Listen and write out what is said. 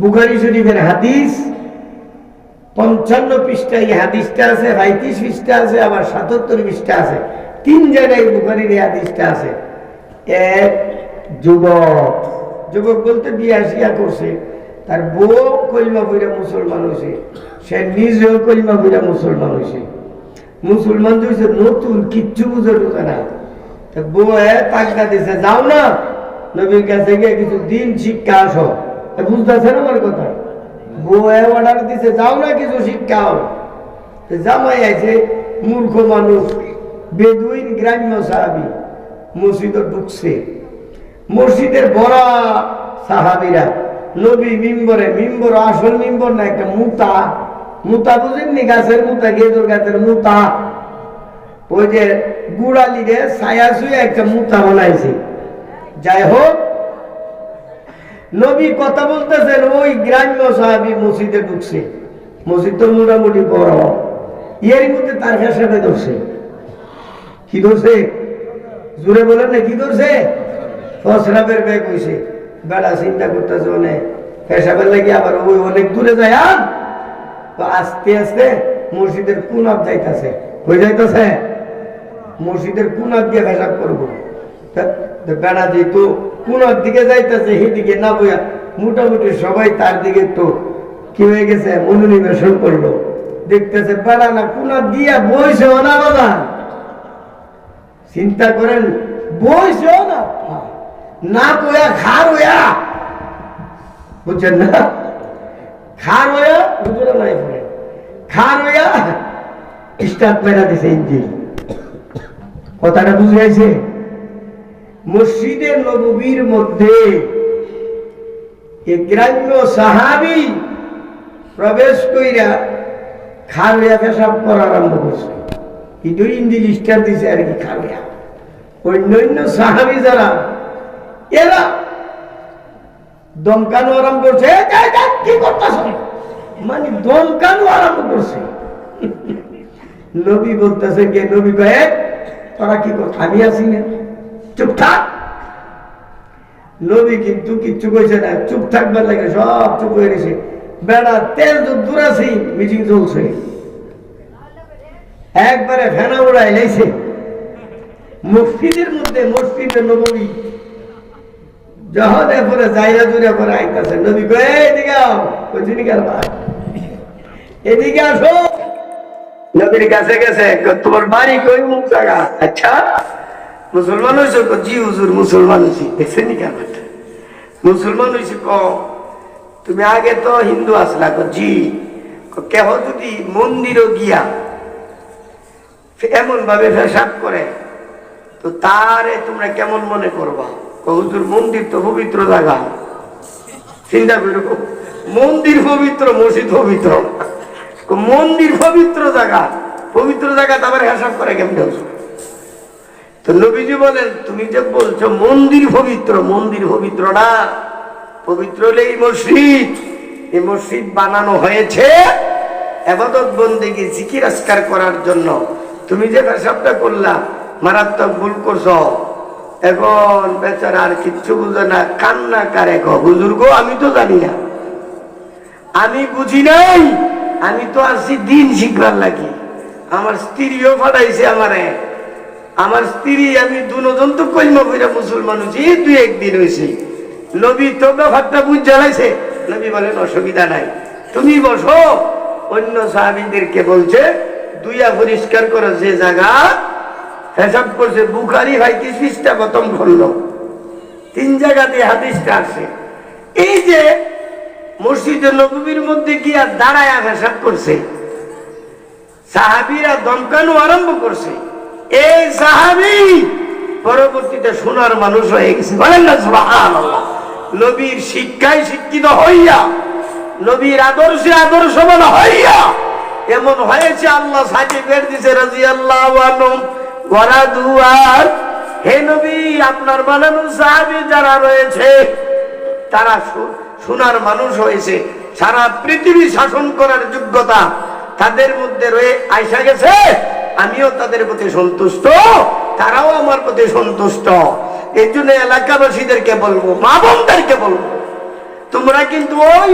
বুখারী শরীফের হাদিস 55 পৃষ্ঠায় এই হাদিসটা আছে, 35 পৃষ্ঠা আছে, আবার 77 পৃষ্ঠা আছে। 3 জায়গায় বুখারীর এই হাদিসটা আছে। এক যুবক বলতে বিয়ে আসিয়া করছে, তার বউ কলিমা পড়া মুসলমান হয়েছে, সে নিজেও কলিমা পড়া মুসলমান হয়েছে। মুসলমান হয়েছে নতুন, কিচ্ছু বুঝে না। বউ তাকনা দিছে, যাও না নবীর কাছে গিয়ে কিছু দিন শিক্ষা আসো। বুঝতেছেন আমার কথা? বউ অর্ডার দিছে, যাও না কিছু শিক্ষা হও। জামাই আছে মূর্খ মানুষ, বেদুইন গ্রাম্য সাহাবি, মসজিদে ঢুকছে। মসজিদের বড় সাহাবিরা নবী মিম্বরে, মিম্বর আসল মিম্বর না, একটা মুতা, মুতা বুঝেননি? গাছের মুতা, গেদুর গাছের মুতা। ওই যে গুড়ালি রে ছায়া শুয়ে একটা মুতা বানাইছে। যাই হোক, নবী কথা বলতেছেন, ওই গ্রাম্য সাহাবি মসজিদে ঢুকছে। মসজিদ তো মোটামুটি বড়, এর মধ্যে তার হিসাবে ধরছে। কি ধরছে? জোরে বলেন না, কি ধরছে? ফসরাবের ব্যাগ হয়েছে। বেড়া চিন্তা করতেছে অনেক, পেশাবের লাগে আবার ওই অনেক দূরে যায়। তো আস্তে আস্তে মসজিদের কুনাব যাইতেছে, হয়ে যাইতেছে মসজিদের কুনাব দিয়ে পেশাব করবো। বেড়া যেহেতু কুনার দিকে যাইতেছে, সেদিকে না বইয়া মোটামুটি সবাই তার দিকে তো কি হয়ে গেছে, মনোনিবেশন করলো। দেখতেছে বেড়া না কুনার দিয়া বইছেও না, বাবা চিন্তা করেন, বইছেও না, না বইয়া খার হইয়া, বুঝছেন না? খার হইয়া, বুঝলো নাই, খার হইয়া স্টার্ট মেরা দিছে ইঞ্জিন। কথাটা বুঝাইছে? মসজিদের নববীর মধ্যে গ্রাম্য সাহাবী প্রবেশ কইরা খারিয়া পেশাব করা আরম্ভ করছে। কিন্তু ইঞ্জিল স্টার দিছে আর কি খারিয়া। অন্যান্য সাহাবী যারা, এরা দমকানো আরম্ভ করছে, কি করতেছ, মানে দমকানো আরম্ভ করছে। নবী বলতেছে, কে? নবী কয়ে, তোরা কি কর, আমি আছি না, চুপ থাক। নবী কিন্তু কিচ্ছু কইছে না, চুপ থাকবার লাগে, সব চুপ হয়ে গেছে। বেড়া তেল দূর আছে, মিটিং চলছে, একবারে ফেনা উড়াই লাইছে মসজিদের মধ্যে। মসজিদে নবী যখন এরপরে জায়গা জুড়ে পরে আইতাছে, নবী কয়ে, এদিকে আও, কইছিনি কার ভাই, এদিকে আসো। নবীর কাছে গেছে, তোমার বাড়ি কই, মুখ জায়গা? আচ্ছা মুসলমান হয়েছে? জি হুজুর মুসলমান হয়েছি। দেখছেন নি কেন মুসলমান হয়েছি? তুমি আগে তো হিন্দু আসলা? জি। কেহ যদি মন্দিরও গিয়া এমন ভাবে পেশাব করে তো তারে তোমরা কেমন মনে করবা? হুজুর মন্দির তো পবিত্র জায়গা। চিন্তা করো, মন্দির পবিত্র, মসজিদ পবিত্র। মন্দির পবিত্র জায়গা, পবিত্র জায়গা তারপরে পেশাব করে কেমন? তো নবীজি বলেন, তুমি যে বলছো মন্দির পবিত্র, মন্দির পবিত্র না, পবিত্র হলে এই মসজিদ। এই মসজিদ বানানো হয়েছে ইবাদত বন্দেগী, জিকির আজকার করার জন্য। তুমি যে পেশাবটা করলা, মারাত্মক ভুল করছো। এখন বেচারা আর কিচ্ছু বুঝে না, কান্না কারে, হুজুর গো আমি তো জানি না, আমি বুঝি নাই, আমি তো আসছি দিন শিখবার লাগি। আমার স্ত্রীও পাঠাইছে আমারে, আমার স্ত্রী, আমি দুজন তো কলিমা পড়া মুসলমান হয়েছি, 2-1 দিন হয়েছে। নবী তো ব্যাপারটা বুঝ জ্বালাইছে। নবী বলেন, অসুবিধা নাই, তুমি বসো। অন্য সাহাবীদেরকে বলছে, দুইয়া পরিষ্কার করে যে জায়গা পেশাব করছে। বুখারী 35 পৃষ্ঠা প্রথম খন্ড, 3 জায়গাতে হাদিসটা আসে। এই যে মসজিদে নববীর মধ্যে গিয়া দাঁড়ায়া পেশাব করছে, সাহাবীরা দমকানো আরম্ভ করছে। এই সাহাবী পরবর্তীতে সোনার মানুষ হয়ে গেছে, বলেন না সুবহানাল্লাহ। নবীর শিক্ষায় শিক্ষিত হইয়া, নবীর আদর্শে আদর্শবান হইয়া এমন হয়েছে, আল্লাহ সাথে বের দিছে রাদিয়াল্লাহু আনহু ওয়া দুয়ার। হে নবী, আপনার বানানো সাহাবী যারা রয়েছে তারা সোনার মানুষ হয়েছে, সারা পৃথিবী শাসন করার যোগ্যতা তাদের মধ্যে রয়ে আইসা গেছে। আমিও তাদের প্রতি সন্তুষ্ট, তারাও আমার প্রতি সন্তুষ্ট। এই জন্য এলাকাবাসীদেরকে বলবো, মা বোনদেরকে বলবো, তোমরা কিন্তু ওই